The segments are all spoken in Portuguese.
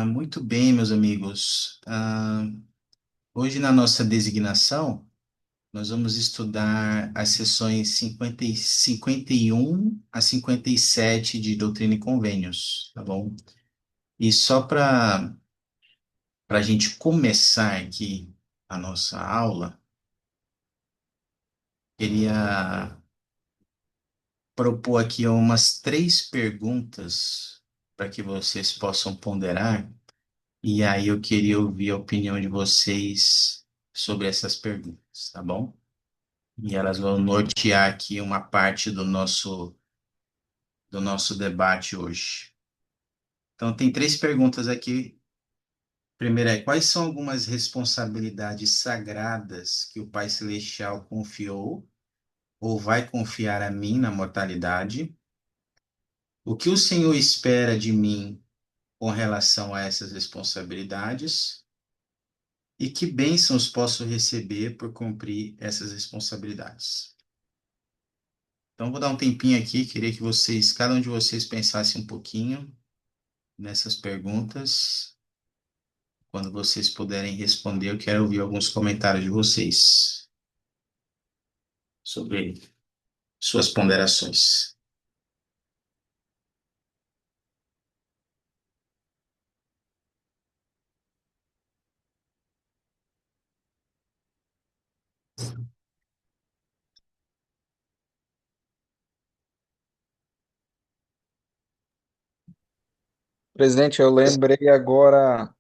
Muito bem, meus amigos. Hoje, na nossa designação, nós vamos estudar as sessões 51 a 57 de Doutrina e Convênios, tá bom? E só para a gente começar aqui a nossa aula, queria propor aqui umas três perguntas para que vocês possam ponderar. E aí eu queria ouvir a opinião de vocês sobre essas perguntas, tá bom? E elas vão nortear aqui uma parte do nosso debate hoje. Então, tem três perguntas aqui. Primeira é: quais são algumas responsabilidades sagradas que o Pai Celestial confiou ou vai confiar a mim na mortalidade? O que o Senhor espera de mim com relação a essas responsabilidades? E que bênçãos posso receber por cumprir essas responsabilidades? Então, vou dar um tempinho aqui, queria que vocês, cada um de vocês, pensasse um pouquinho nessas perguntas. Quando vocês puderem responder, eu quero ouvir alguns comentários de vocês sobre suas ponderações. Presidente, eu lembrei agora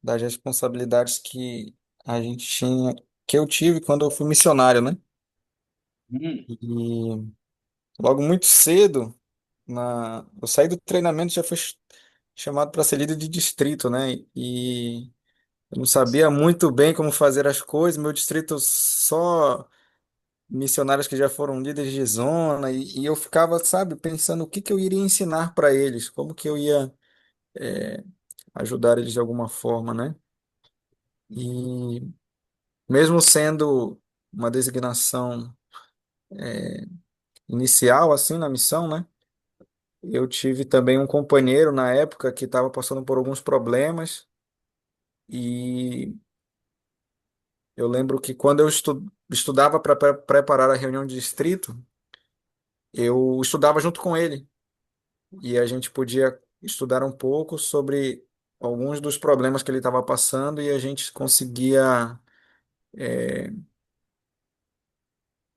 das responsabilidades que a gente tinha, que eu tive quando eu fui missionário, né? Hum. E logo muito cedo, eu saí do treinamento e já fui chamado para ser líder de distrito, né? E eu não sabia muito bem como fazer as coisas. Meu distrito só missionários que já foram líderes de zona e eu ficava, sabe, pensando o que que eu iria ensinar para eles, como que eu ia ajudar eles de alguma forma, né? E mesmo sendo uma designação inicial, assim, na missão, né? Eu tive também um companheiro na época que estava passando por alguns problemas e eu lembro que quando eu estudava para preparar a reunião de distrito, eu estudava junto com ele e a gente podia estudar um pouco sobre alguns dos problemas que ele estava passando e a gente conseguia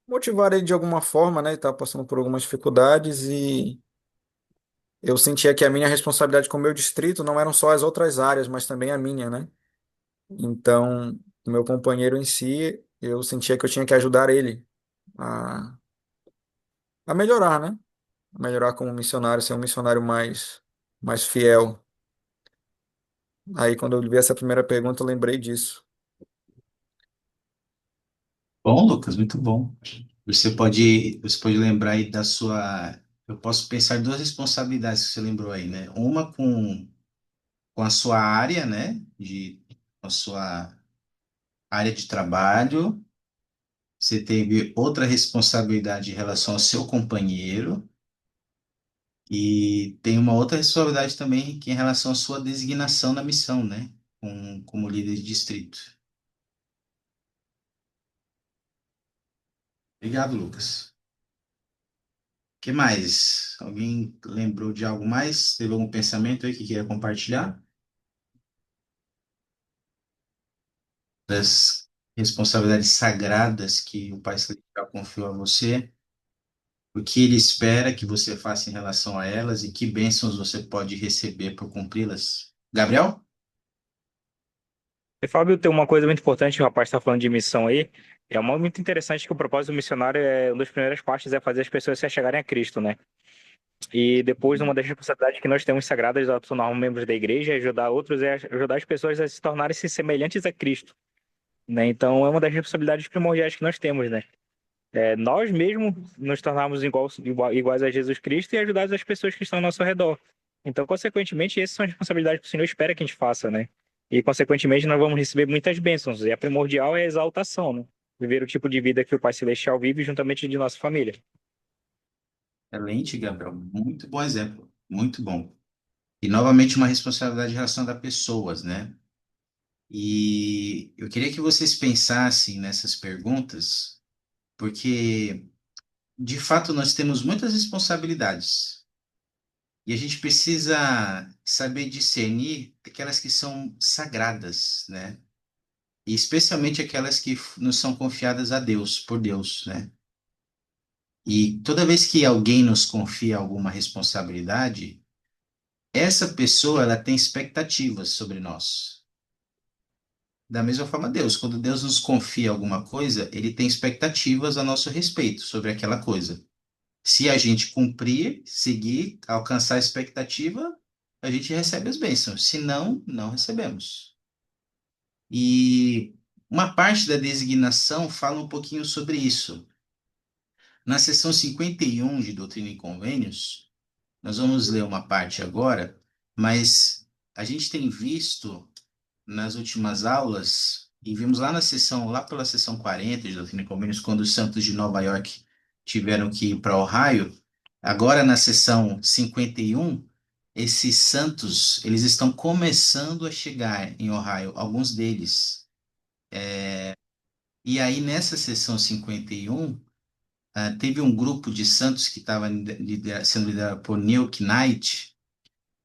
motivar ele de alguma forma, né? Ele estava passando por algumas dificuldades e eu sentia que a minha responsabilidade com o meu distrito não eram só as outras áreas, mas também a minha, né? Então, o meu companheiro em si, eu sentia que eu tinha que ajudar ele a, a melhorar, né? A melhorar como missionário, ser um missionário mais fiel. Aí, quando eu vi essa primeira pergunta, eu lembrei disso. Bom, Lucas, muito bom. Você pode lembrar aí da sua. Eu posso pensar em duas responsabilidades que você lembrou aí, né? Uma com a sua área, né? Com a sua área de trabalho. Você teve outra responsabilidade em relação ao seu companheiro e tem uma outra responsabilidade também que é em relação à sua designação na missão, né? Como líder de distrito. Obrigado, Lucas. O que mais? Alguém lembrou de algo mais? Teve algum pensamento aí que queira compartilhar? Das responsabilidades sagradas que o Pai Celestial confiou a você? O que ele espera que você faça em relação a elas e que bênçãos você pode receber por cumpri-las? Gabriel? E, Fábio, tem uma coisa muito importante, o rapaz está falando de missão aí. Muito interessante que o propósito do missionário uma das primeiras partes é fazer as pessoas se achegarem a Cristo, né? E depois, uma das responsabilidades que nós temos sagradas ao tornarmos membros da igreja é ajudar outros, é ajudar as pessoas a se tornarem-se semelhantes a Cristo, né? Então, é uma das responsabilidades primordiais que nós temos, né? Nós mesmos nos tornarmos iguais a Jesus Cristo e ajudar as pessoas que estão ao nosso redor. Então, consequentemente, essas são as responsabilidades que o Senhor espera que a gente faça, né? E, consequentemente, nós vamos receber muitas bênçãos. E a primordial é a exaltação, né? Viver o tipo de vida que o Pai Celestial vive juntamente de nossa família. Excelente, Gabriel. Muito bom exemplo. Muito bom. E novamente uma responsabilidade em relação a pessoas, né? E eu queria que vocês pensassem nessas perguntas, porque de fato nós temos muitas responsabilidades e a gente precisa saber discernir aquelas que são sagradas, né? E especialmente aquelas que nos são confiadas a Deus, por Deus, né? E toda vez que alguém nos confia alguma responsabilidade, essa pessoa ela tem expectativas sobre nós. Da mesma forma, Deus, quando Deus nos confia alguma coisa, ele tem expectativas a nosso respeito sobre aquela coisa. Se a gente cumprir, seguir, alcançar a expectativa, a gente recebe as bênçãos. Se não, não recebemos. E uma parte da designação fala um pouquinho sobre isso. Na seção 51 de Doutrina e Convênios, nós vamos ler uma parte agora, mas a gente tem visto nas últimas aulas, e vimos lá na sessão, lá pela sessão 40 de Doutrina e Convênios, quando os santos de Nova York tiveram que ir para Ohio, agora na sessão 51, esses santos, eles estão começando a chegar em Ohio, alguns deles. E aí nessa sessão 51, teve um grupo de santos que estava sendo liderado por Neil Knight,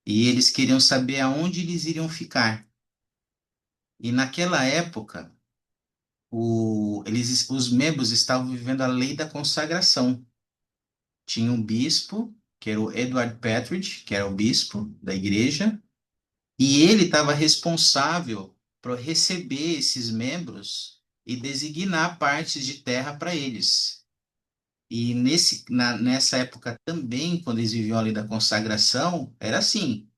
e eles queriam saber aonde eles iriam ficar. E naquela época, os membros estavam vivendo a lei da consagração. Tinha um bispo, que era o Edward Patridge, que era o bispo da igreja, e ele estava responsável por receber esses membros e designar partes de terra para eles. E nessa época também, quando eles viviam a lei da consagração, era assim.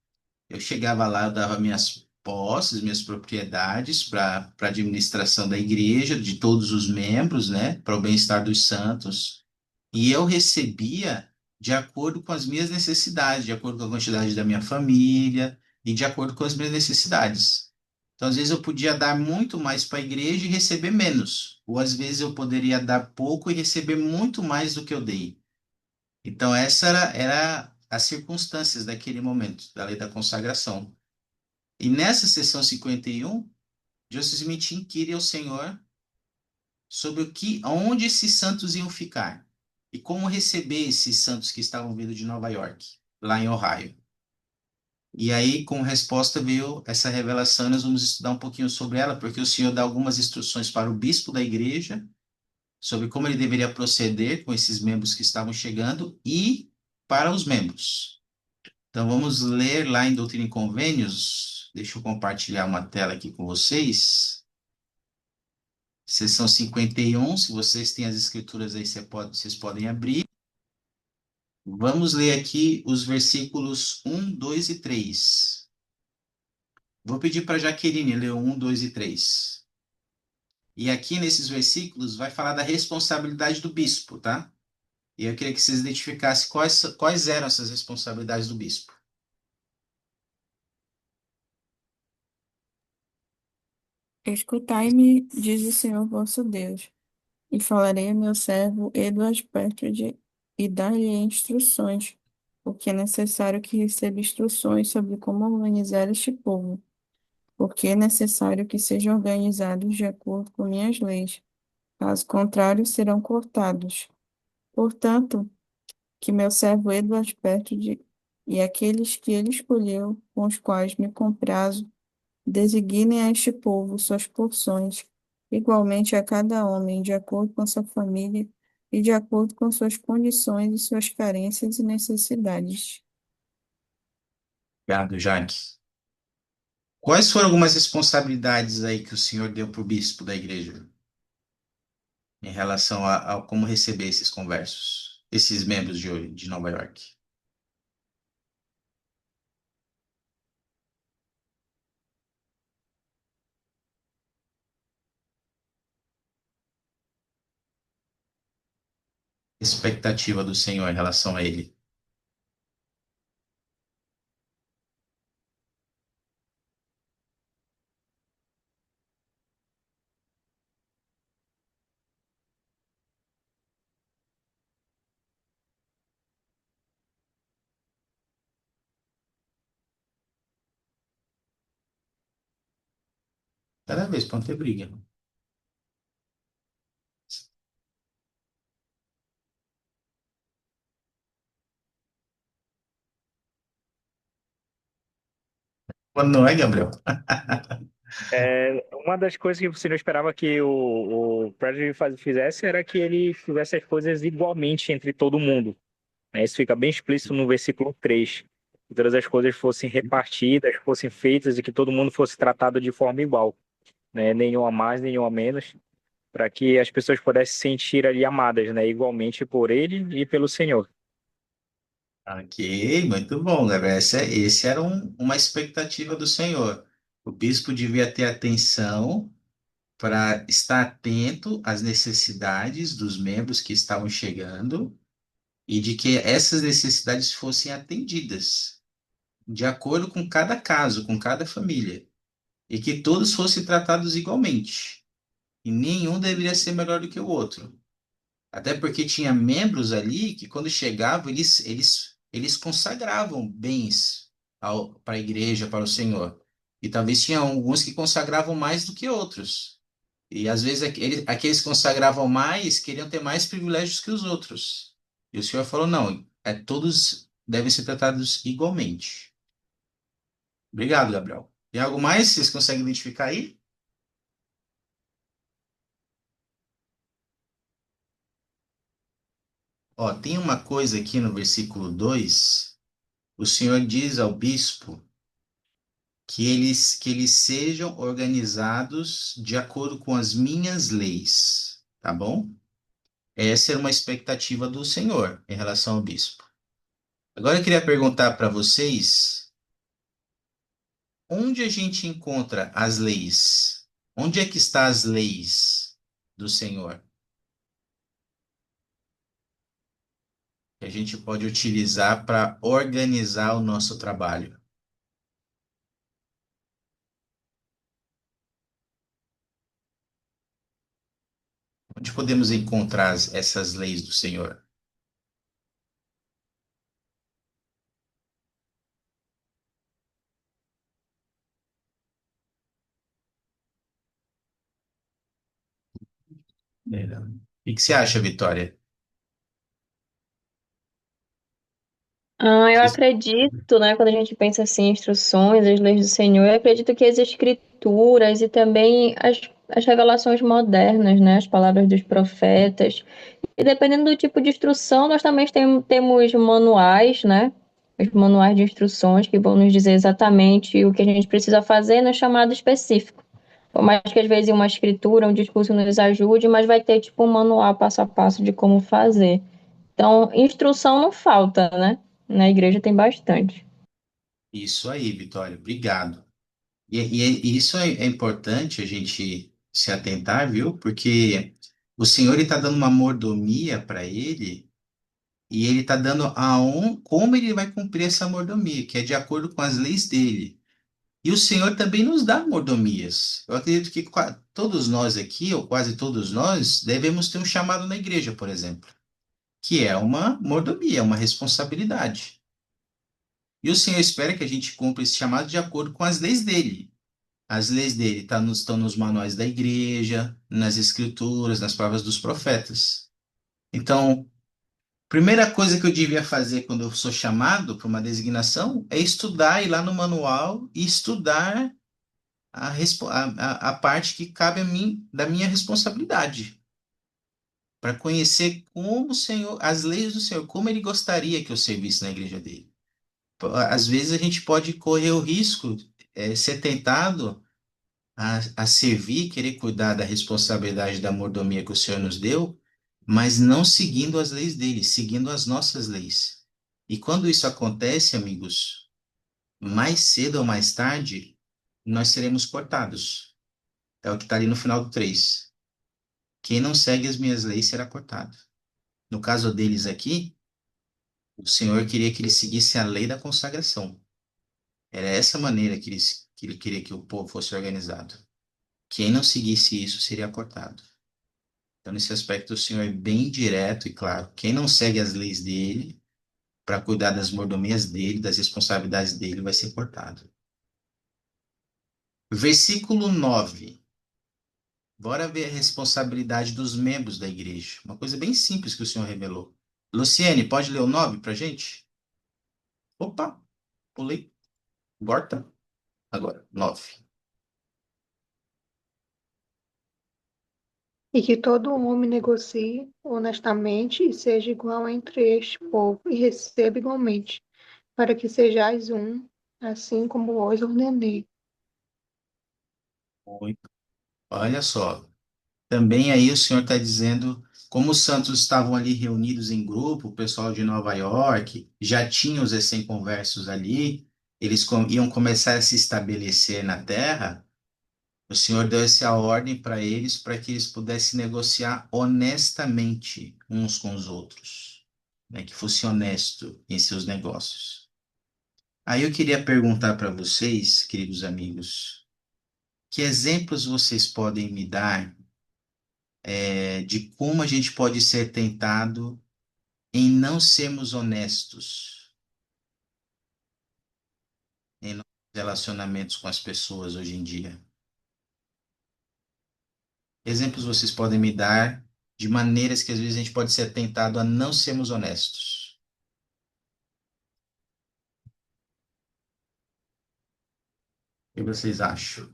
Eu chegava lá, eu dava minhas posses, minhas propriedades para a administração da igreja, de todos os membros, né, para o bem-estar dos santos. E eu recebia de acordo com as minhas necessidades, de acordo com a quantidade da minha família e de acordo com as minhas necessidades. Então, às vezes eu podia dar muito mais para a igreja e receber menos, ou às vezes eu poderia dar pouco e receber muito mais do que eu dei. Então, essa era as circunstâncias daquele momento, da lei da consagração. E nessa sessão 51, Joseph Smith inquire ao Senhor sobre onde esses santos iam ficar e como receber esses santos que estavam vindo de Nova York, lá em Ohio. E aí, como resposta, veio essa revelação, nós vamos estudar um pouquinho sobre ela, porque o Senhor dá algumas instruções para o bispo da igreja sobre como ele deveria proceder com esses membros que estavam chegando e para os membros. Então, vamos ler lá em Doutrina e Convênios. Deixa eu compartilhar uma tela aqui com vocês. Seção 51, se vocês têm as escrituras aí, vocês podem abrir. Vamos ler aqui os versículos 1, 2 e 3. Vou pedir para a Jaqueline ler o 1, 2 e 3. E aqui nesses versículos vai falar da responsabilidade do bispo, tá? E eu queria que vocês identificassem quais eram essas responsabilidades do bispo. Escutai-me, diz o Senhor vosso Deus, e falarei a meu servo Eduardo Petrude, e dar-lhe instruções, porque é necessário que receba instruções sobre como organizar este povo, porque é necessário que sejam organizados de acordo com minhas leis, caso contrário serão cortados. Portanto, que meu servo Eduardo Petrude e aqueles que ele escolheu, com os quais me comprazo, designem a este povo suas porções, igualmente a cada homem, de acordo com sua família e de acordo com suas condições e suas carências e necessidades. Obrigado, Jaque. Quais foram algumas responsabilidades aí que o senhor deu para o bispo da igreja em relação a como receber esses conversos, esses membros de Nova York? Expectativa do senhor em relação a ele. Cada vez, pra não ter briga. Quando não é, Gabriel? Uma das coisas que você não esperava que o Predator fizesse era que ele fizesse as coisas igualmente entre todo mundo, né? Isso fica bem explícito no versículo 3. Que todas as coisas fossem repartidas, fossem feitas e que todo mundo fosse tratado de forma igual, né? Nenhuma mais, nenhuma menos, para que as pessoas pudessem se sentir ali amadas, né? Igualmente por ele e pelo Senhor. Ok, muito bom, Gabriel. Esse era uma expectativa do Senhor. O bispo devia ter atenção para estar atento às necessidades dos membros que estavam chegando e de que essas necessidades fossem atendidas de acordo com cada caso, com cada família, e que todos fossem tratados igualmente. E nenhum deveria ser melhor do que o outro. Até porque tinha membros ali que, quando chegavam, eles consagravam bens para a igreja, para o Senhor. E talvez tinha alguns que consagravam mais do que outros. E às vezes aqueles que consagravam mais queriam ter mais privilégios que os outros. E o Senhor falou: não, todos devem ser tratados igualmente. Obrigado, Gabriel. Tem algo mais que vocês conseguem identificar aí? Ó, tem uma coisa aqui no versículo 2. O Senhor diz ao bispo que eles sejam organizados de acordo com as minhas leis, tá bom? Essa é uma expectativa do Senhor em relação ao bispo. Agora eu queria perguntar para vocês, onde a gente encontra as leis? Onde é que estão as leis do Senhor que a gente pode utilizar para organizar o nosso trabalho? Onde podemos encontrar essas leis do Senhor? O que você acha, Vitória? Eu acredito, né, quando a gente pensa assim, instruções, as leis do Senhor, eu acredito que as escrituras e também as revelações modernas, né, as palavras dos profetas. E dependendo do tipo de instrução, nós também temos manuais, né, os manuais de instruções que vão nos dizer exatamente o que a gente precisa fazer no chamado específico. Por mais que às vezes uma escritura, um discurso nos ajude, mas vai ter tipo um manual passo a passo de como fazer. Então, instrução não falta, né? Na igreja tem bastante. Isso aí, Vitória, obrigado. E isso é importante a gente se atentar, viu? Porque o Senhor está dando uma mordomia para ele e ele está dando como ele vai cumprir essa mordomia, que é de acordo com as leis dele. E o Senhor também nos dá mordomias. Eu acredito que todos nós aqui, ou quase todos nós, devemos ter um chamado na igreja, por exemplo, que é uma mordomia, uma responsabilidade. E o Senhor espera que a gente cumpra esse chamado de acordo com as leis dele. As leis dele estão nos manuais da igreja, nas escrituras, nas palavras dos profetas. Então, primeira coisa que eu devia fazer quando eu sou chamado para uma designação é estudar, ir lá no manual e estudar a parte que cabe a mim, da minha responsabilidade, para conhecer como o Senhor, as leis do Senhor, como ele gostaria que eu servisse na igreja dele. Às vezes a gente pode correr o risco, ser tentado a servir, querer cuidar da responsabilidade da mordomia que o Senhor nos deu, mas não seguindo as leis dele, seguindo as nossas leis. E quando isso acontece, amigos, mais cedo ou mais tarde, nós seremos cortados. É o que está ali no final do 3. Quem não segue as minhas leis será cortado. No caso deles aqui, o Senhor queria que eles seguissem a lei da consagração. Era essa maneira que ele queria que o povo fosse organizado. Quem não seguisse isso seria cortado. Então, nesse aspecto, o Senhor é bem direto e claro. Quem não segue as leis dele, para cuidar das mordomias dele, das responsabilidades dele, vai ser cortado. Versículo 9. Bora ver a responsabilidade dos membros da igreja. Uma coisa bem simples que o Senhor revelou. Luciene, pode ler o 9 para gente? Opa, pulei. Borta. Agora, 9. E que todo homem negocie honestamente e seja igual entre este povo, e receba igualmente, para que sejais um, assim como vos ordenei. Muito. Olha só. Também aí o Senhor está dizendo, como os santos estavam ali reunidos em grupo, o pessoal de Nova York, já tinham os recém-conversos ali, eles iam começar a se estabelecer na terra. O Senhor deu essa ordem para que eles pudessem negociar honestamente uns com os outros, né? Que fosse honesto em seus negócios. Aí eu queria perguntar para vocês, queridos amigos, que exemplos vocês podem me dar, de como a gente pode ser tentado em não sermos honestos em nossos relacionamentos com as pessoas hoje em dia? Exemplos vocês podem me dar de maneiras que às vezes a gente pode ser tentado a não sermos honestos? O que vocês acham?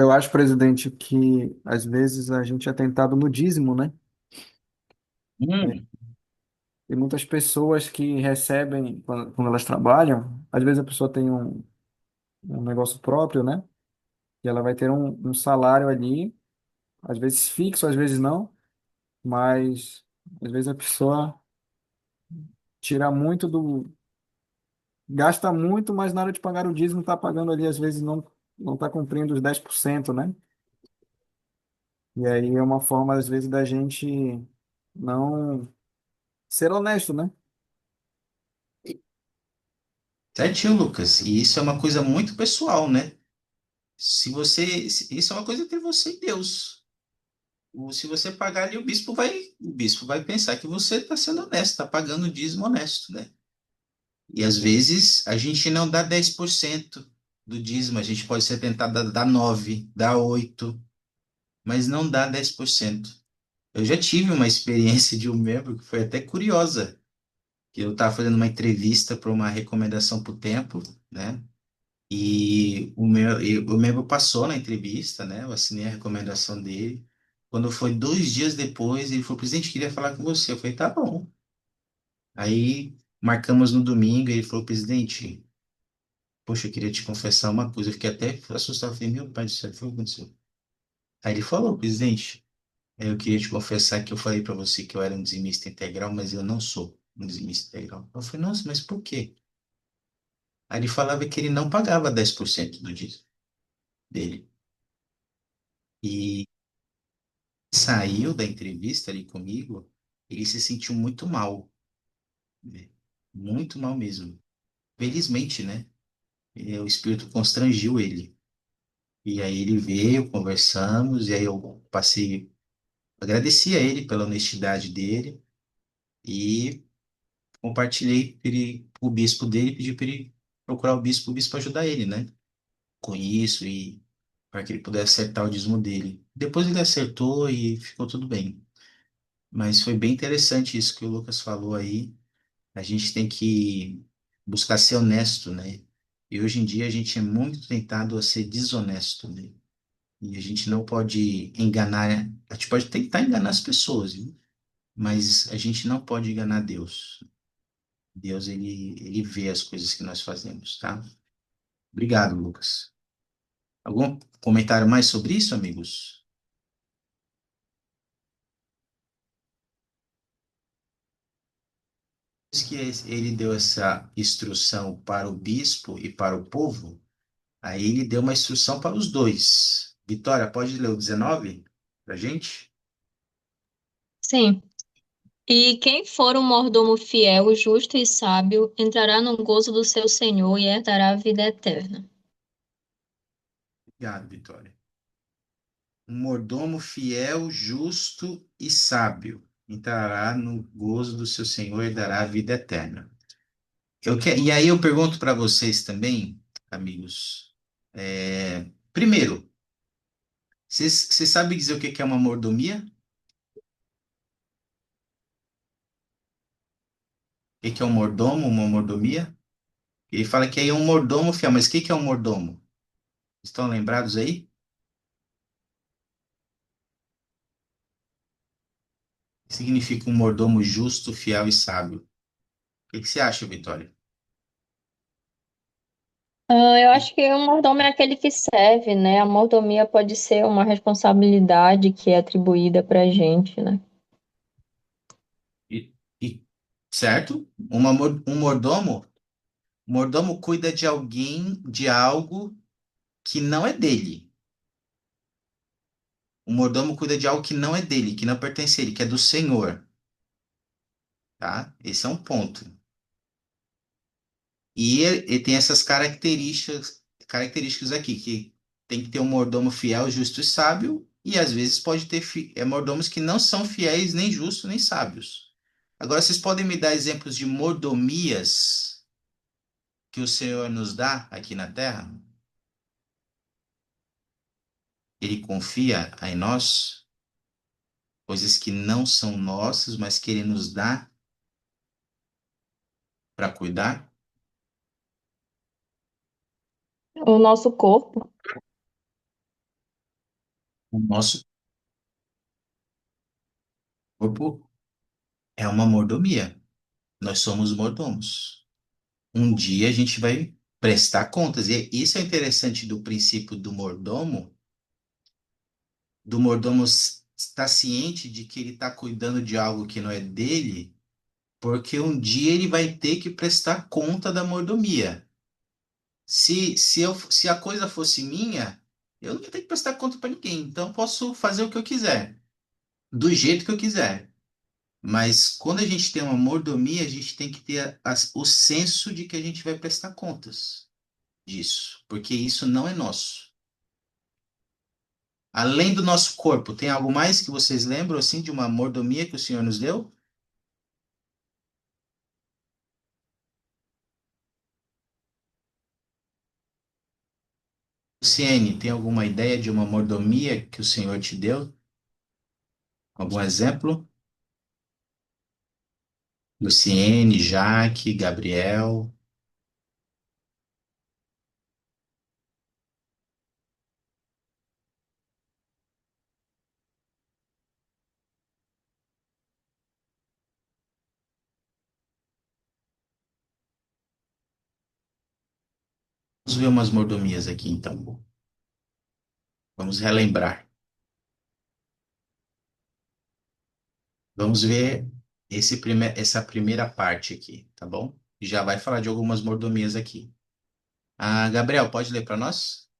Eu acho, presidente, que às vezes a gente é tentado no dízimo, né? Hum, Tem muitas pessoas que recebem, quando elas trabalham, às vezes a pessoa tem um negócio próprio, né? E ela vai ter um salário ali, às vezes fixo, às vezes não, mas às vezes a pessoa tira muito gasta muito, mas na hora de pagar o dízimo está pagando ali, às vezes não está cumprindo os 10%, né? E aí é uma forma, às vezes, da gente não ser honesto, né? certinho, Lucas. E isso é uma coisa muito pessoal, né? Isso é uma coisa entre você e Deus. Se você pagar ali, o bispo vai pensar que você está sendo honesto, está pagando o dízimo honesto, né? E às vezes a gente não dá 10% do dízimo, a gente pode ser tentado a dar 9, dar 8, mas não dá 10%. Eu já tive uma experiência de um membro que foi até curiosa, que eu estava fazendo uma entrevista para uma recomendação para o tempo, né? E o membro passou na entrevista, né? Eu assinei a recomendação dele. Quando foi 2 dias depois, ele falou: presidente, queria falar com você. Eu falei: tá bom. Aí marcamos no domingo, e ele falou: presidente, poxa, eu queria te confessar uma coisa. Eu fiquei até assustado. Eu falei: meu pai do céu, o que aconteceu? Aí ele falou: presidente, eu queria te confessar que eu falei para você que eu era um dizimista integral, mas eu não sou um dizimista integral. Eu falei: nossa, mas por quê? Aí ele falava que ele não pagava 10% do dízimo dele. E saiu da entrevista ali comigo, ele se sentiu muito mal, né? Muito mal mesmo. Felizmente, né? O espírito constrangiu ele. E aí ele veio, conversamos, e aí eu passei, agradeci a ele pela honestidade dele e compartilhei com o bispo dele, pedi para ele procurar o bispo ajudar ele, né? Com isso e para que ele pudesse acertar o dízimo dele. Depois ele acertou e ficou tudo bem. Mas foi bem interessante isso que o Lucas falou aí. A gente tem que buscar ser honesto, né? E hoje em dia a gente é muito tentado a ser desonesto, né? E a gente não pode enganar, a gente pode tentar enganar as pessoas, viu? Mas a gente não pode enganar Deus. Deus, ele vê as coisas que nós fazemos, tá? Obrigado, Lucas. Algum comentário mais sobre isso, amigos? Diz que ele deu essa instrução para o bispo e para o povo. Aí ele deu uma instrução para os dois. Vitória, pode ler o 19 para gente? Sim. E quem for um mordomo fiel, justo e sábio, entrará no gozo do seu Senhor e herdará a vida eterna. Obrigado, Vitória. Um mordomo fiel, justo e sábio entrará no gozo do seu Senhor e dará a vida eterna. E aí eu pergunto para vocês também, amigos. Primeiro, vocês sabem dizer o que que é uma mordomia? O que que é um mordomo, uma mordomia? Ele fala que aí é um mordomo fiel, mas o que que é um mordomo? Estão lembrados aí? O que significa um mordomo justo, fiel e sábio? O que que você acha, Vitória? Eu E, acho que o mordomo é aquele que serve, né? A mordomia pode ser uma responsabilidade que é atribuída pra gente, né? e- certo? Um mordomo cuida de alguém, de algo que não é dele. O mordomo cuida de algo que não é dele, que não pertence a ele, que é do Senhor, tá? Esse é um ponto. E ele tem essas características aqui, que tem que ter um mordomo fiel, justo e sábio, e às vezes pode ter mordomos que não são fiéis, nem justos, nem sábios. Agora, vocês podem me dar exemplos de mordomias que o Senhor nos dá aqui na terra? Ele confia em nós, coisas que não são nossas, mas que ele nos dá para cuidar. O nosso corpo. O nosso corpo é uma mordomia. Nós somos mordomos. Um dia a gente vai prestar contas. E isso é interessante do princípio do mordomo estar ciente de que ele está cuidando de algo que não é dele, porque um dia ele vai ter que prestar conta da mordomia. Se a coisa fosse minha, eu não ia ter que prestar conta para ninguém. Então eu posso fazer o que eu quiser, do jeito que eu quiser. Mas quando a gente tem uma mordomia, a gente tem que ter o senso de que a gente vai prestar contas disso, porque isso não é nosso. Além do nosso corpo, tem algo mais que vocês lembram assim de uma mordomia que o Senhor nos deu? Luciene, tem alguma ideia de uma mordomia que o Senhor te deu? Algum exemplo? Luciene, Jaque, Gabriel. Vamos ver umas mordomias aqui então. Vamos relembrar. Vamos ver essa primeira parte aqui, tá bom? Já vai falar de algumas mordomias aqui. Ah, Gabriel, pode ler para nós?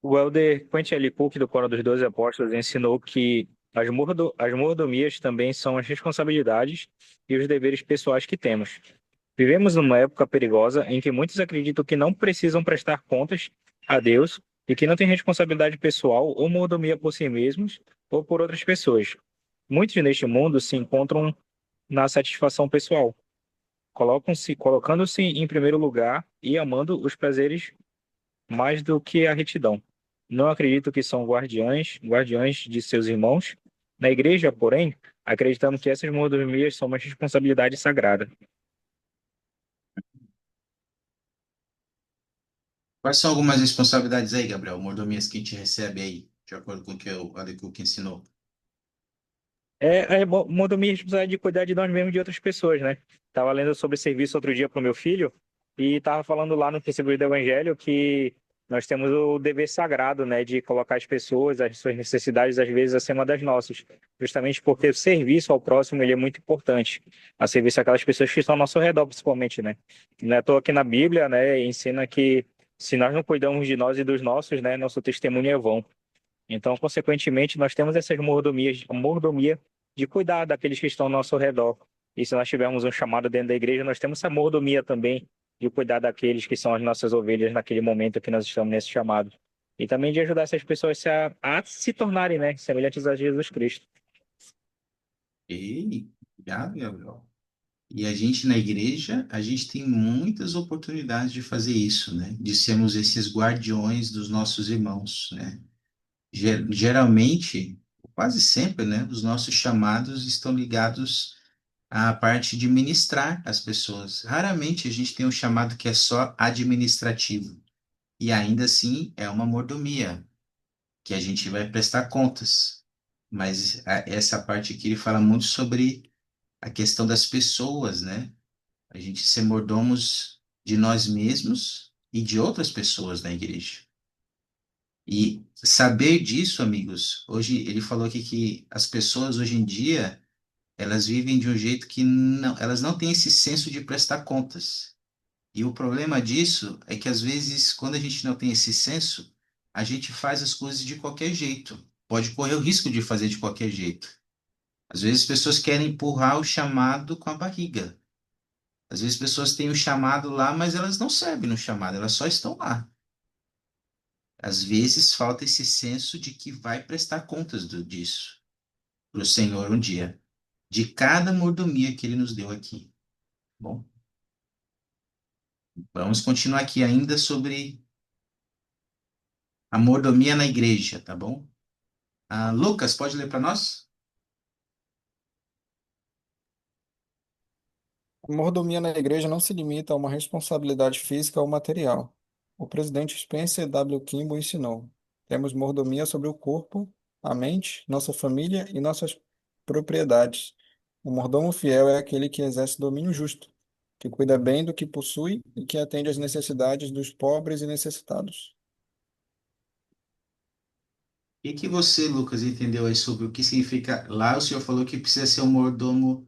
O elder Quentin L. Cook, do Coro dos Doze Apóstolos, ensinou que as mordomias também são as responsabilidades e os deveres pessoais que temos. Vivemos numa época perigosa em que muitos acreditam que não precisam prestar contas a Deus e que não têm responsabilidade pessoal ou mordomia por si mesmos ou por outras pessoas. Muitos neste mundo se encontram na satisfação pessoal, colocando-se em primeiro lugar e amando os prazeres mais do que a retidão. Não acredito que são guardiães de seus irmãos. Na igreja, porém, acreditamos que essas mordomias são uma responsabilidade sagrada. Quais são algumas responsabilidades aí, Gabriel? Mordomias que a gente recebe aí, de acordo com o que o Alecuque ensinou. Mordomia e responsabilidade de cuidar de nós mesmos e de outras pessoas, né? Tava lendo sobre serviço outro dia para o meu filho e tava falando lá no princípio do Evangelho que nós temos o dever sagrado, né, de colocar as pessoas, as suas necessidades, às vezes, acima das nossas. Justamente porque o serviço ao próximo, ele é muito importante. A serviço àquelas pessoas que estão ao nosso redor, principalmente, né? Não é à toa que na Bíblia, né, ensina que se nós não cuidamos de nós e dos nossos, né, nosso testemunho é vão. Então, consequentemente, nós temos essas mordomias, a mordomia de cuidar daqueles que estão ao nosso redor. E se nós tivermos um chamado dentro da igreja, nós temos essa mordomia também de cuidar daqueles que são as nossas ovelhas naquele momento que nós estamos nesse chamado. E também de ajudar essas pessoas a se tornarem, né, semelhantes a Jesus Cristo. E, obrigado, Gabriel. E a gente na igreja, a gente tem muitas oportunidades de fazer isso, né? De sermos esses guardiões dos nossos irmãos, né? Geralmente, quase sempre, né? Os nossos chamados estão ligados à parte de ministrar as pessoas. Raramente a gente tem um chamado que é só administrativo. E ainda assim é uma mordomia, que a gente vai prestar contas. Mas essa parte aqui ele fala muito sobre a questão das pessoas, né? A gente ser mordomos de nós mesmos e de outras pessoas na igreja. E saber disso, amigos, hoje ele falou aqui que as pessoas hoje em dia, elas vivem de um jeito que não, elas não têm esse senso de prestar contas. E o problema disso é que às vezes, quando a gente não tem esse senso, a gente faz as coisas de qualquer jeito. Pode correr o risco de fazer de qualquer jeito. Às vezes, as pessoas querem empurrar o chamado com a barriga. Às vezes, as pessoas têm o chamado lá, mas elas não servem no chamado, elas só estão lá. Às vezes, falta esse senso de que vai prestar contas disso para o Senhor um dia, de cada mordomia que Ele nos deu aqui. Bom, vamos continuar aqui ainda sobre a mordomia na igreja, tá bom? Lucas, pode ler para nós? A mordomia na igreja não se limita a uma responsabilidade física ou material. O presidente Spencer W. Kimball ensinou: temos mordomia sobre o corpo, a mente, nossa família e nossas propriedades. O mordomo fiel é aquele que exerce domínio justo, que cuida bem do que possui e que atende às necessidades dos pobres e necessitados. E que você, Lucas, entendeu aí sobre o que significa? Lá o senhor falou que precisa ser um mordomo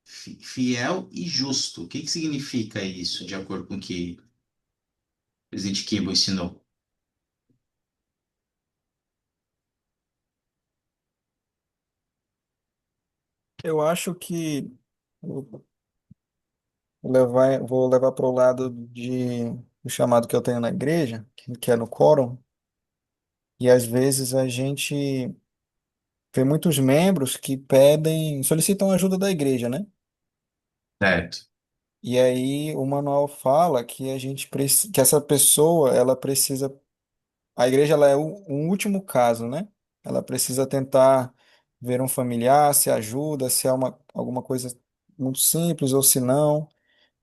fiel e justo. O que que significa isso, de acordo com o que o presidente Kimball ensinou? Eu acho que vou levar para o lado do chamado que eu tenho na igreja, que é no quórum, e às vezes a gente vê muitos membros que solicitam ajuda da igreja, né? Certo. E aí o manual fala que que essa pessoa, ela precisa, a igreja ela é um último caso, né? Ela precisa tentar ver um familiar, se ajuda, se é alguma coisa muito simples ou se não,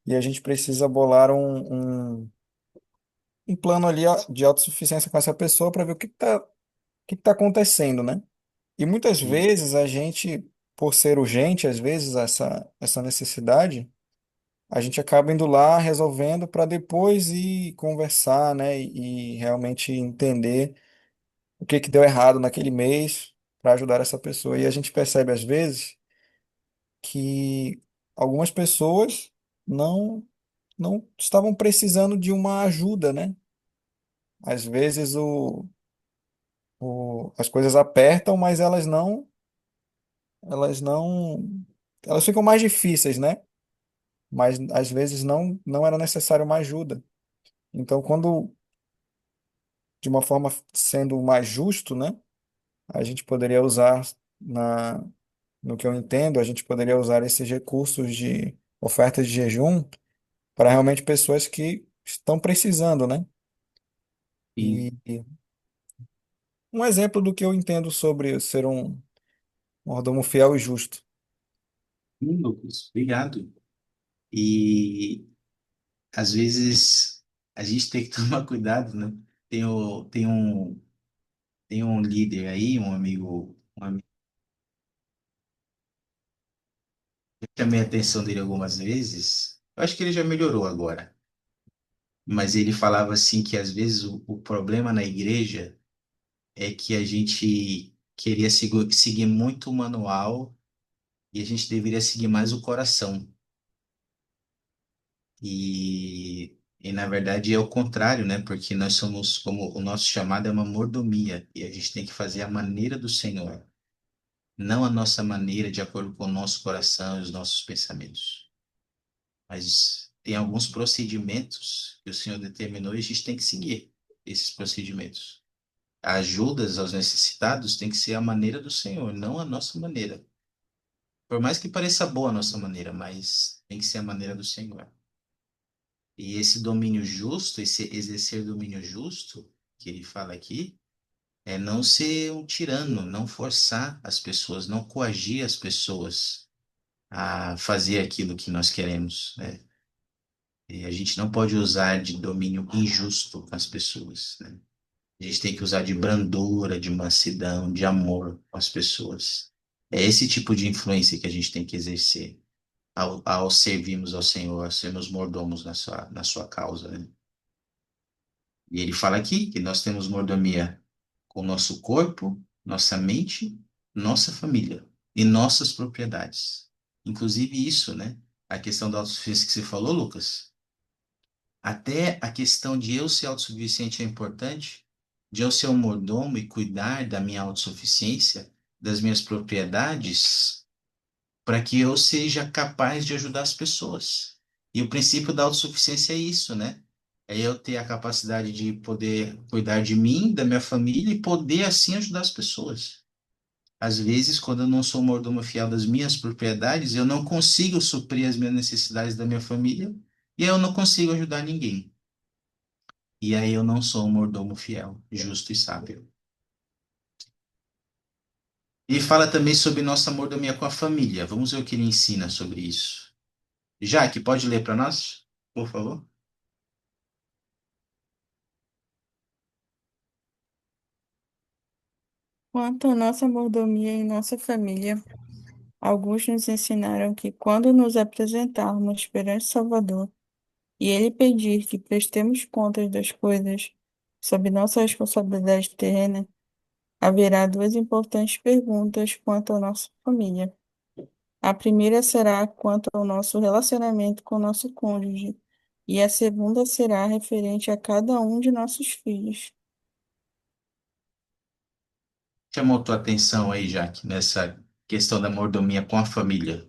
e a gente precisa bolar um plano ali de autossuficiência com essa pessoa para ver o que tá acontecendo, né? E muitas Sim. vezes a gente, por ser urgente, às vezes essa necessidade, a gente acaba indo lá resolvendo para depois ir conversar, né? E realmente entender o que que deu errado naquele mês para ajudar essa pessoa. E a gente percebe às vezes que algumas pessoas não não estavam precisando de uma ajuda, né? Às vezes as coisas apertam, mas elas não, elas ficam mais difíceis, né? Mas às vezes não era necessário uma ajuda. Então, quando de uma forma sendo mais justo, né? A gente poderia usar na no que eu entendo, a gente poderia usar esses recursos de ofertas de jejum para realmente pessoas que estão precisando, né? Sim. E um exemplo do que eu entendo sobre ser um mordomo fiel e justo. Sim, Lucas, obrigado. E às vezes a gente tem que tomar cuidado, né? Tem um líder aí, um amigo que chamei a atenção dele algumas vezes. Eu acho que ele já melhorou agora. Mas ele falava assim que às vezes o problema na igreja é que a gente queria seguir muito o manual e a gente deveria seguir mais o coração. E na verdade é o contrário, né? Porque nós somos, como o nosso chamado é uma mordomia, e a gente tem que fazer a maneira do Senhor, não a nossa maneira de acordo com o nosso coração e os nossos pensamentos. Mas tem alguns procedimentos que o Senhor determinou e a gente tem que seguir esses procedimentos. Ajudas aos necessitados tem que ser a maneira do Senhor, não a nossa maneira. Por mais que pareça boa a nossa maneira, mas tem que ser a maneira do Senhor. E esse domínio justo, esse exercer domínio justo que ele fala aqui, é não ser um tirano, não forçar as pessoas, não coagir as pessoas a fazer aquilo que nós queremos, né? E a gente não pode usar de domínio injusto com as pessoas, né? A gente tem que usar de brandura, de mansidão, de amor com as pessoas. É esse tipo de influência que a gente tem que exercer ao servirmos ao Senhor, ao sermos mordomos na sua causa, né? E ele fala aqui que nós temos mordomia com o nosso corpo, nossa mente, nossa família e nossas propriedades. Inclusive isso, né? A questão da autossuficiência que você falou, Lucas. Até a questão de eu ser autossuficiente é importante, de eu ser um mordomo e cuidar da minha autossuficiência, das minhas propriedades, para que eu seja capaz de ajudar as pessoas. E o princípio da autossuficiência é isso, né? É eu ter a capacidade de poder cuidar de mim, da minha família e poder assim ajudar as pessoas. Às vezes, quando eu não sou mordomo fiel das minhas propriedades, eu não consigo suprir as minhas necessidades da minha família e eu não consigo ajudar ninguém. E aí eu não sou um mordomo fiel, justo e sábio. E fala também sobre nossa mordomia com a família. Vamos ver o que ele ensina sobre isso. Jaque, pode ler para nós, por favor? Quanto à nossa mordomia em nossa família, alguns nos ensinaram que quando nos apresentarmos perante Salvador e ele pedir que prestemos contas das coisas sob nossa responsabilidade terrena, haverá duas importantes perguntas quanto à nossa família. A primeira será quanto ao nosso relacionamento com nosso cônjuge, e a segunda será referente a cada um de nossos filhos. Chamou tua atenção aí, Jaque, nessa questão da mordomia com a família.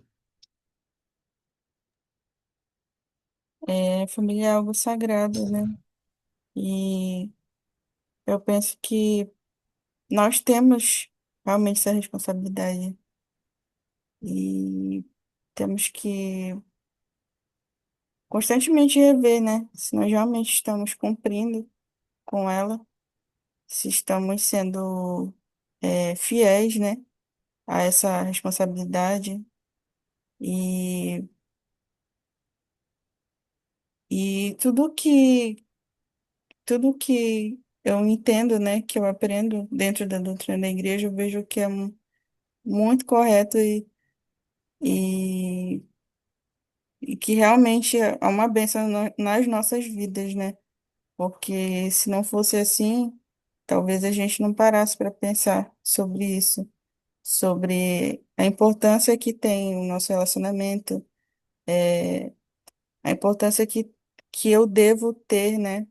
A família é algo sagrado, né? E eu penso que nós temos realmente essa responsabilidade e temos que constantemente rever, né? Se nós realmente estamos cumprindo com ela, se estamos sendo fiéis, né? A essa responsabilidade e, e tudo que eu entendo, né? Que eu aprendo dentro da doutrina da igreja, eu vejo que é muito correto e e que realmente é uma bênção nas nossas vidas, né? Porque se não fosse assim, talvez a gente não parasse para pensar sobre isso, sobre a importância que tem o nosso relacionamento, é, a importância que eu devo ter, né?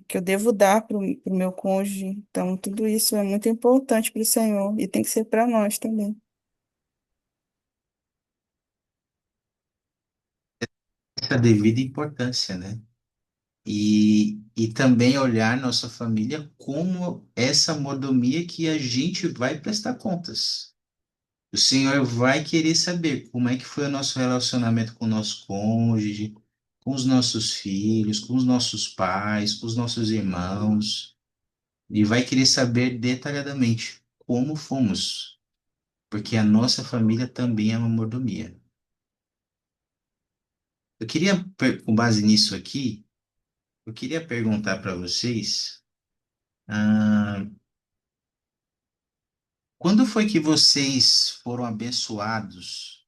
Que eu devo dar para o meu cônjuge. Então, tudo isso é muito importante para o Senhor e tem que ser para nós também. Essa devida importância, né? E também olhar nossa família como essa mordomia que a gente vai prestar contas. O Senhor vai querer saber como é que foi o nosso relacionamento com o nosso cônjuge, com os nossos filhos, com os nossos pais, com os nossos irmãos, e vai querer saber detalhadamente como fomos, porque a nossa família também é uma mordomia. Eu queria, com base nisso aqui, eu queria perguntar para vocês, ah, quando foi que vocês foram abençoados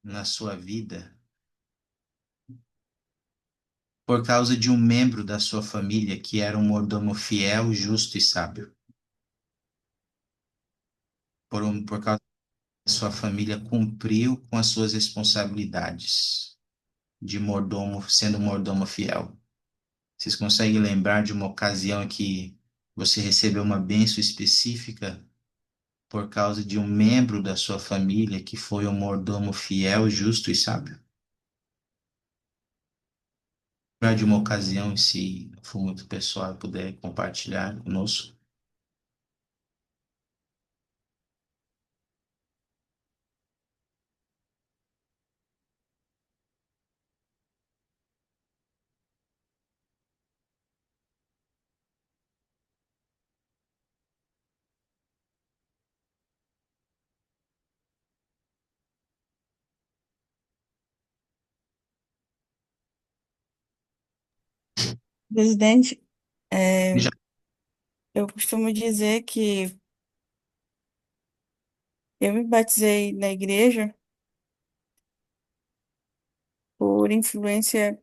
na sua vida por causa de um membro da sua família que era um mordomo fiel, justo e sábio? Por causa que a sua família cumpriu com as suas responsabilidades. de mordomo, sendo mordomo fiel? Vocês conseguem lembrar de uma ocasião que você recebeu uma bênção específica por causa de um membro da sua família que foi um mordomo fiel, justo e sábio? Lembrar de uma ocasião, se for muito pessoal, puder compartilhar conosco. Presidente, é, Já eu costumo dizer que eu me batizei na igreja por influência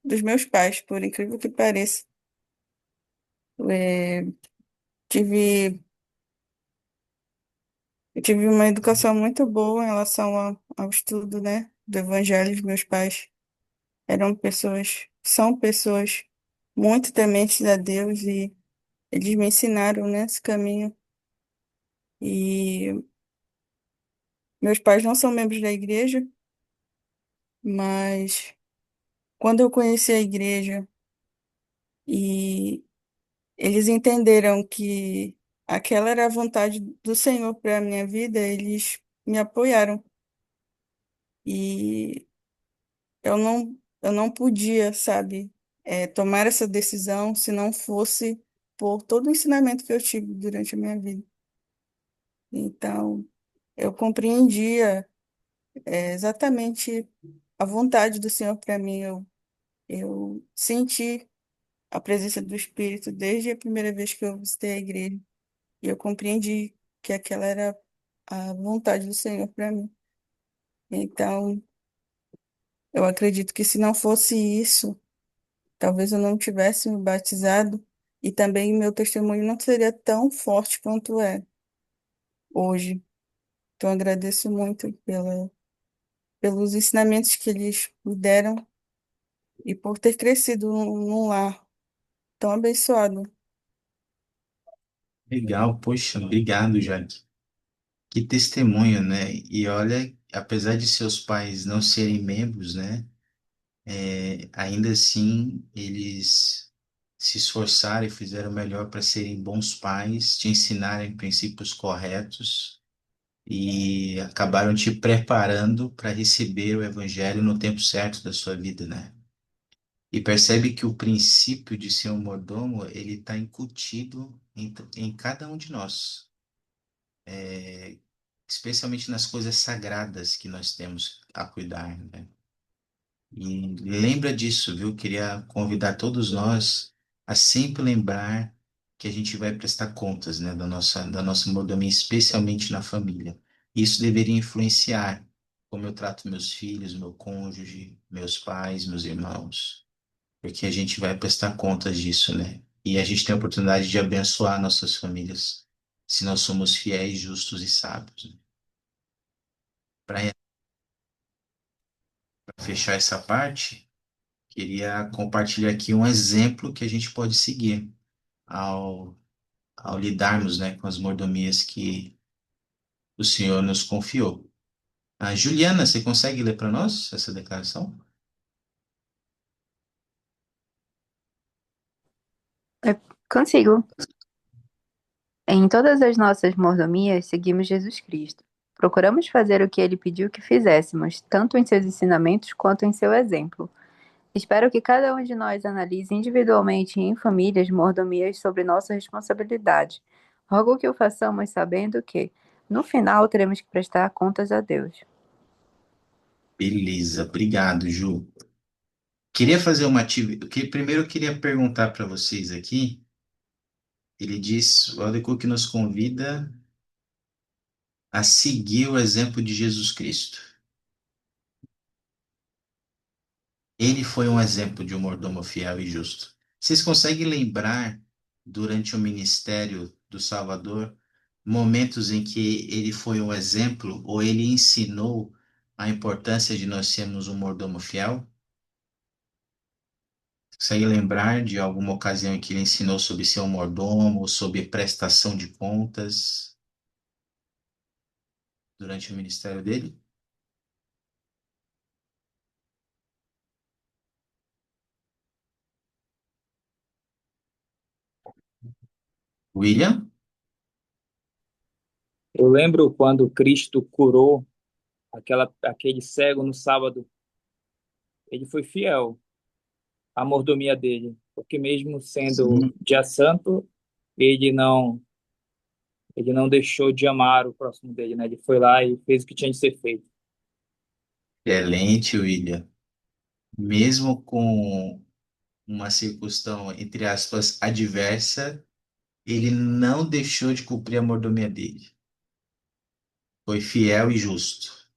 dos meus pais, por incrível que pareça. É, tive, eu tive uma educação muito boa em relação ao estudo, né, do evangelho. Os meus pais são pessoas muito tementes a Deus e eles me ensinaram nesse caminho. E meus pais não são membros da igreja, mas quando eu conheci a igreja e eles entenderam que aquela era a vontade do Senhor para a minha vida, eles me apoiaram. E eu não podia, sabe, tomar essa decisão se não fosse por todo o ensinamento que eu tive durante a minha vida. Então, eu compreendia, exatamente a vontade do Senhor para mim. Eu senti a presença do Espírito desde a primeira vez que eu visitei a igreja. E eu compreendi que aquela era a vontade do Senhor para mim. Então, eu acredito que se não fosse isso, talvez eu não tivesse me batizado e também meu testemunho não seria tão forte quanto é hoje. Então, eu agradeço muito pelos ensinamentos que eles me deram e por ter crescido num lar tão abençoado. legal, poxa, obrigado, Jade. Que testemunho, né? E olha, apesar de seus pais não serem membros, né? Ainda assim, eles se esforçaram e fizeram o melhor para serem bons pais, te ensinarem princípios corretos e acabaram te preparando para receber o evangelho no tempo certo da sua vida, né? E percebe que o princípio de ser um mordomo, ele está incutido em cada um de nós, especialmente nas coisas sagradas que nós temos a cuidar, né? E lembra disso, viu? Queria convidar todos nós a sempre lembrar que a gente vai prestar contas, né, da nossa mordomia, especialmente na família. Isso deveria influenciar como eu trato meus filhos, meu cônjuge, meus pais, meus irmãos, porque a gente vai prestar contas disso, né? E a gente tem a oportunidade de abençoar nossas famílias se nós somos fiéis, justos e sábios, né? Para fechar essa parte, queria compartilhar aqui um exemplo que a gente pode seguir ao, ao lidarmos, né, com as mordomias que o Senhor nos confiou. Juliana, você consegue ler para nós essa declaração? Eu consigo. Em todas as nossas mordomias, seguimos Jesus Cristo. Procuramos fazer o que ele pediu que fizéssemos, tanto em seus ensinamentos quanto em seu exemplo. Espero que cada um de nós analise individualmente e em famílias mordomias sobre nossa responsabilidade. Rogo que o façamos sabendo que, no final, teremos que prestar contas a Deus. Beleza, obrigado, Ju. Queria fazer uma atividade. Primeiro eu queria perguntar para vocês aqui. Ele diz, o Alder Cook nos convida a seguir o exemplo de Jesus Cristo. Ele foi um exemplo de um mordomo fiel e justo. Vocês conseguem lembrar, durante o ministério do Salvador, momentos em que ele foi um exemplo ou ele ensinou a importância de nós sermos um mordomo fiel? Consegue lembrar de alguma ocasião em que ele ensinou sobre ser um mordomo, sobre prestação de contas durante o ministério dele? William? Eu lembro quando Cristo curou aquele cego no sábado, ele foi fiel à mordomia dele, porque mesmo sendo Sim. dia santo, ele não ele não deixou de amar o próximo dele, né? Ele foi lá e fez o que tinha de ser feito. Excelente, William. Mesmo com uma circunstância, entre aspas, adversa, ele não deixou de cumprir a mordomia dele. Foi fiel e justo,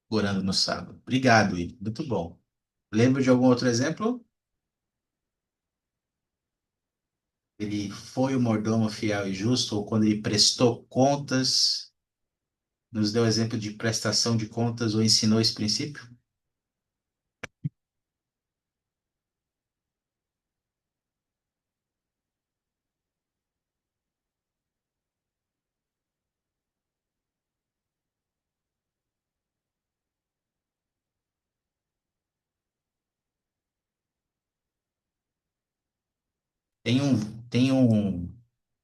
orando no sábado. Obrigado, William. Muito bom. Lembra de algum outro exemplo? Ele foi o mordomo fiel e justo, ou quando ele prestou contas, nos deu exemplo de prestação de contas ou ensinou esse princípio?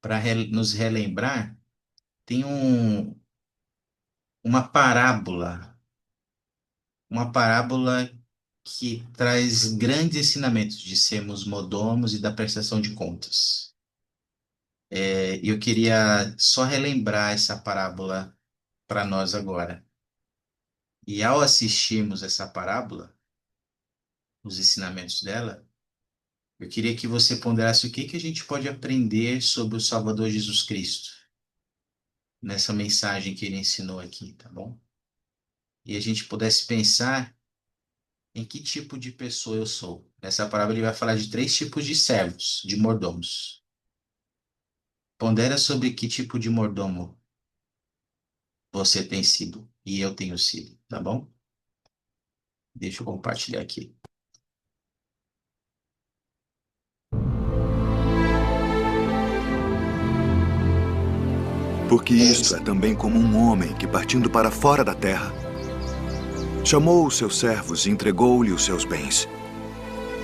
Para nos relembrar, tem uma uma parábola que traz grandes ensinamentos de sermos mordomos e da prestação de contas. Eu queria só relembrar essa parábola para nós agora. E ao assistirmos essa parábola, os ensinamentos dela, eu queria que você ponderasse o que que a gente pode aprender sobre o Salvador Jesus Cristo nessa mensagem que ele ensinou aqui, tá bom? E a gente pudesse pensar em que tipo de pessoa eu sou. Nessa parábola ele vai falar de 3 tipos de servos, de mordomos. Pondera sobre que tipo de mordomo você tem sido e eu tenho sido, tá bom? Deixa eu compartilhar aqui. Porque isto é também como um homem que, partindo para fora da terra, chamou os seus servos e entregou-lhe os seus bens.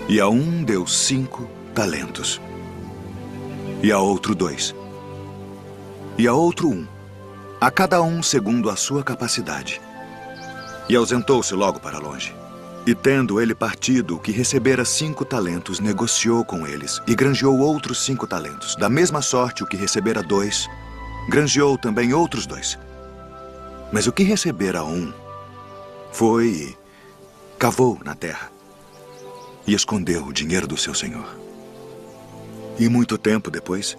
E a um deu 5 talentos, e a outro 2, e a outro 1, a cada um segundo a sua capacidade. E ausentou-se logo para longe. E tendo ele partido, o que recebera 5 talentos, negociou com eles, e granjeou outros 5 talentos. Da mesma sorte, o que recebera 2, granjeou também outros 2. Mas o que recebera 1, foi e cavou na terra, e escondeu o dinheiro do seu senhor. E muito tempo depois,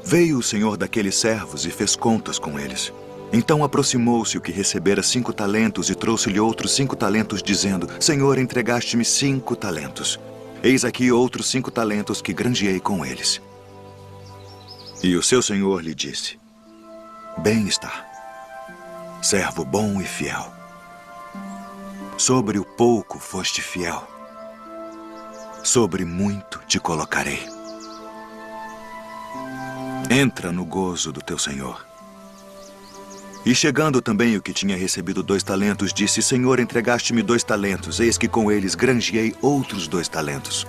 veio o senhor daqueles servos e fez contas com eles. Então aproximou-se o que recebera 5 talentos e trouxe-lhe outros 5 talentos, dizendo: Senhor, entregaste-me 5 talentos. Eis aqui outros 5 talentos que granjeei com eles. E o seu senhor lhe disse: Bem está, servo bom e fiel. Sobre o pouco foste fiel, sobre muito te colocarei. Entra no gozo do teu senhor. E chegando também o que tinha recebido 2 talentos, disse: Senhor, entregaste-me 2 talentos, eis que com eles granjeei outros 2 talentos.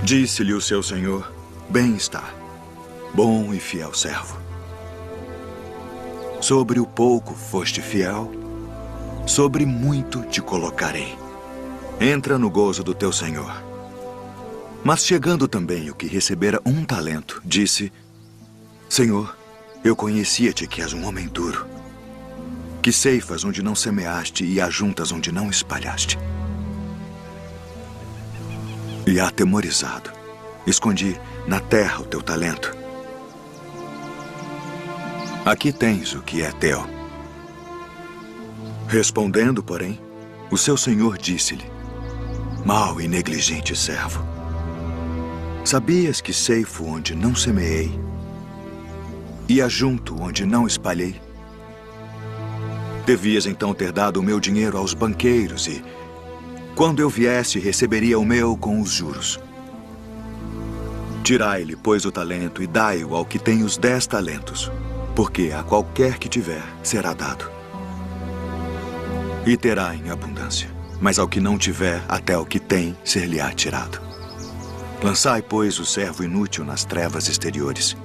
Disse-lhe o seu senhor: Bem está, bom e fiel servo. Sobre o pouco foste fiel, sobre muito te colocarei. Entra no gozo do teu senhor. Mas chegando também o que recebera 1 talento, disse: Senhor, eu conhecia-te que és um homem duro, que ceifas onde não semeaste e ajuntas onde não espalhaste. E atemorizado, escondi na terra o teu talento. Aqui tens o que é teu. Respondendo, porém, o seu senhor disse-lhe: Mau e negligente servo, sabias que ceifo onde não semeei e ajunto onde não espalhei? Devias então ter dado o meu dinheiro aos banqueiros e, quando eu viesse, receberia o meu com os juros. Tirai-lhe, pois, o talento e dai-o ao que tem os 10 talentos, porque a qualquer que tiver será dado. E terá em abundância, mas ao que não tiver, até o que tem ser-lhe-á tirado. Lançai, pois, o servo inútil nas trevas exteriores.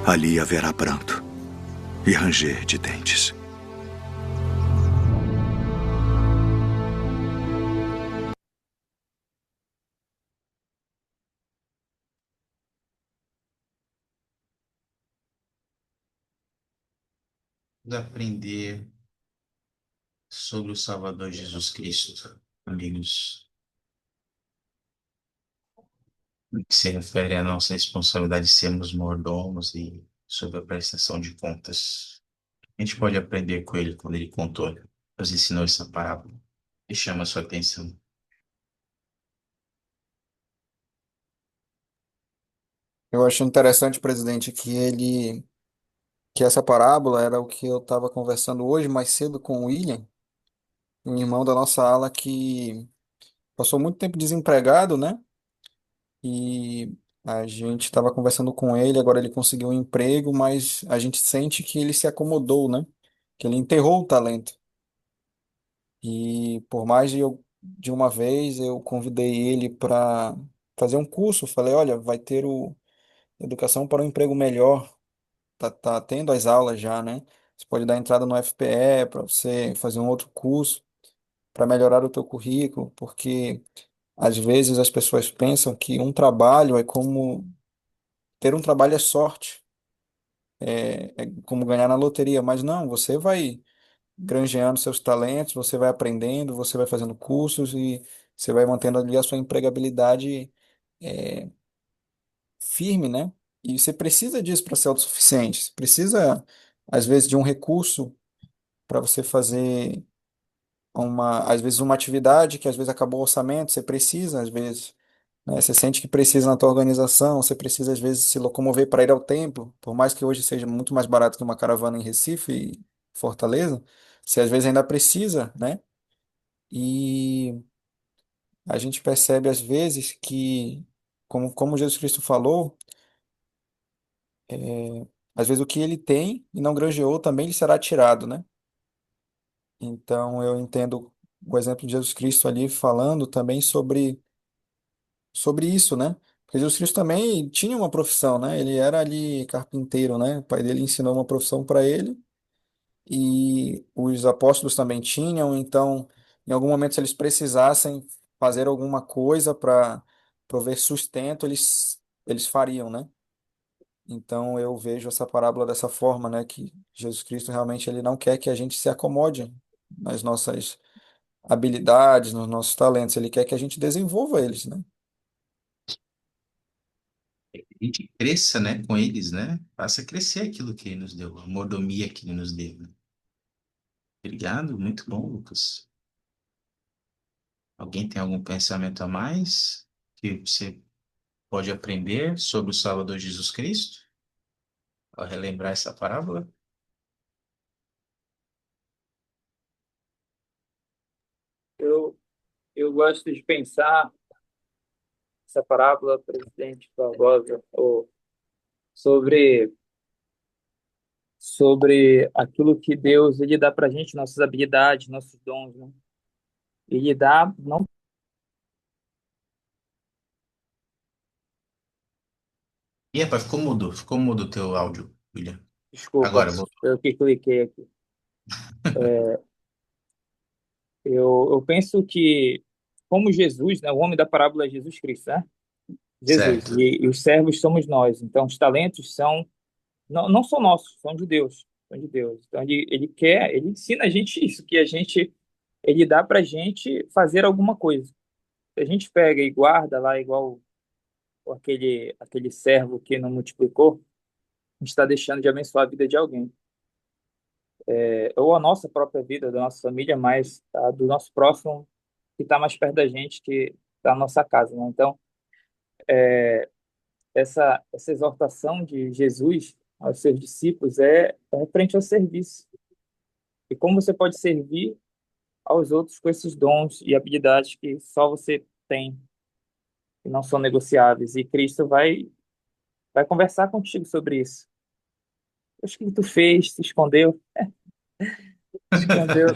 Ali haverá pranto e ranger de dentes. Vamos aprender sobre o Salvador Jesus Cristo, amigos, no que se refere à nossa responsabilidade de sermos mordomos e sobre a prestação de contas. A gente pode aprender com ele quando ele contou, nos ensinou essa parábola e chama a sua atenção. Eu acho interessante, presidente, que essa parábola era o que eu estava conversando hoje mais cedo com o William, um irmão da nossa ala que passou muito tempo desempregado, né? E a gente estava conversando com ele, agora ele conseguiu um emprego, mas a gente sente que ele se acomodou, né? Que ele enterrou o talento. E por mais de uma vez eu convidei ele para fazer um curso, falei, olha, vai ter o Educação para um Emprego Melhor, tá tendo as aulas já, né? Você pode dar entrada no FPE para você fazer um outro curso para melhorar o teu currículo, porque às vezes as pessoas pensam que um trabalho é como ter um trabalho é sorte, é como ganhar na loteria, mas não, você vai granjeando seus talentos, você vai aprendendo, você vai fazendo cursos e você vai mantendo ali a sua empregabilidade é, firme, né? E você precisa disso para ser autossuficiente. Você precisa, às vezes, de um recurso para você fazer às vezes, uma atividade que às vezes acabou o orçamento, você precisa, às vezes, né? Você sente que precisa na tua organização, você precisa, às vezes, se locomover para ir ao templo, por mais que hoje seja muito mais barato que uma caravana em Recife e Fortaleza, você às vezes ainda precisa, né? E a gente percebe às vezes que, como Jesus Cristo falou, às vezes o que ele tem e não granjeou também lhe será tirado, né? Então eu entendo o exemplo de Jesus Cristo ali falando também sobre isso, né? Porque Jesus Cristo também tinha uma profissão, né? Ele era ali carpinteiro, né? O pai dele ensinou uma profissão para ele e os apóstolos também tinham, então em algum momento se eles precisassem fazer alguma coisa para prover sustento, eles fariam, né? Então eu vejo essa parábola dessa forma, né, que Jesus Cristo realmente ele não quer que a gente se acomode nas nossas habilidades, nos nossos talentos, ele quer que a gente desenvolva eles, né? A gente cresça, né, com eles, né? Faça crescer aquilo que ele nos deu, a mordomia que ele nos deu, né? Obrigado, muito bom, Lucas. Alguém tem algum pensamento a mais que você pode aprender sobre o Salvador Jesus Cristo ao relembrar essa parábola? Eu, eu gosto de pensar essa parábola, presidente Barbosa, sobre, sobre aquilo que Deus ele dá para a gente, nossas habilidades, nossos dons, né? Ele dá, não, Ih, rapaz, ficou mudo o teu áudio, William. desculpa, Agora, vou. eu que cliquei aqui. Eu penso que, como Jesus, né, o homem da parábola é Jesus Cristo, né? Jesus, Certo. e os servos somos nós. Então, os talentos não são nossos, são de Deus. São de Deus. Então, ele ensina a gente isso, que ele dá para a gente fazer alguma coisa. Se a gente pega e guarda lá, igual aquele servo que não multiplicou, a gente está deixando de abençoar a vida de alguém. Ou a nossa própria vida, da nossa família, mas do nosso próximo, que está mais perto da gente, que da nossa casa, né? Então, essa exortação de Jesus aos seus discípulos é referente ao serviço. E como você pode servir aos outros com esses dons e habilidades que só você tem, que não são negociáveis. E Cristo vai conversar contigo sobre isso. O que tu fez, se escondeu, se escondeu.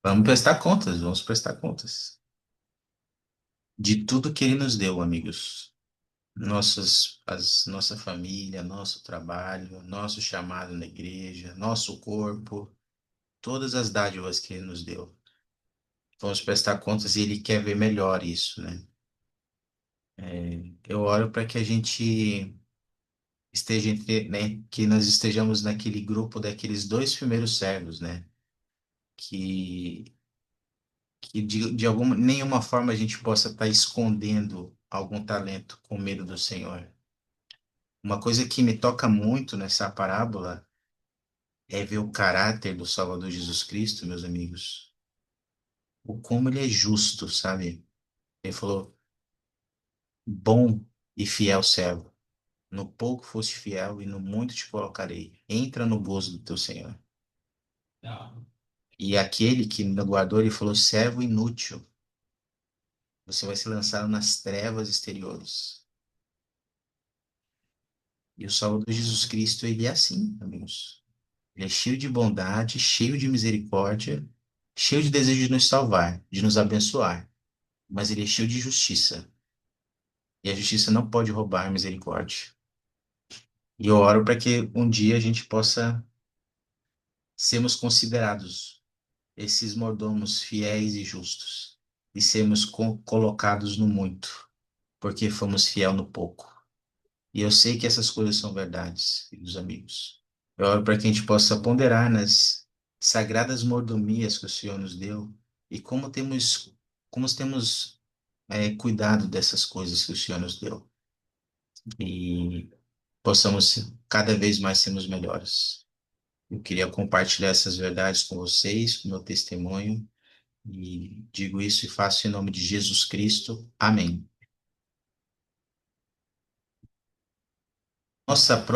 Vamos prestar contas, vamos prestar contas de tudo que ele nos deu, amigos. Nossa família, nosso trabalho, nosso chamado na igreja, nosso corpo, todas as dádivas que ele nos deu. Vamos prestar contas e ele quer ver melhor isso, né? Eu oro para que a gente né, que nós estejamos naquele grupo daqueles dois primeiros servos, né? Que, que de alguma, nenhuma forma a gente possa estar escondendo algum talento com medo do Senhor. Uma coisa que me toca muito nessa parábola é ver o caráter do Salvador Jesus Cristo, meus amigos. O como ele é justo, sabe? Ele falou, bom e fiel servo. No pouco foste fiel e no muito te colocarei. Entra no gozo do teu Senhor. E aquele que me guardou, ele falou, servo inútil. Você vai ser lançado nas trevas exteriores. E o Salvador Jesus Cristo, ele é assim, amigos. Ele é cheio de bondade, cheio de misericórdia, cheio de desejo de nos salvar, de nos abençoar. Mas ele é cheio de justiça. E a justiça não pode roubar a misericórdia. E eu oro para que um dia a gente possa sermos considerados esses mordomos fiéis e justos e sermos colocados no muito, porque fomos fiel no pouco. E eu sei que essas coisas são verdades, filhos amigos. Eu oro para que a gente possa ponderar nas sagradas mordomias que o Senhor nos deu e como temos cuidado dessas coisas que o Senhor nos deu. E possamos cada vez mais sermos melhores. Eu queria compartilhar essas verdades com vocês, com o meu testemunho, e digo isso e faço em nome de Jesus Cristo. Amém. Nossa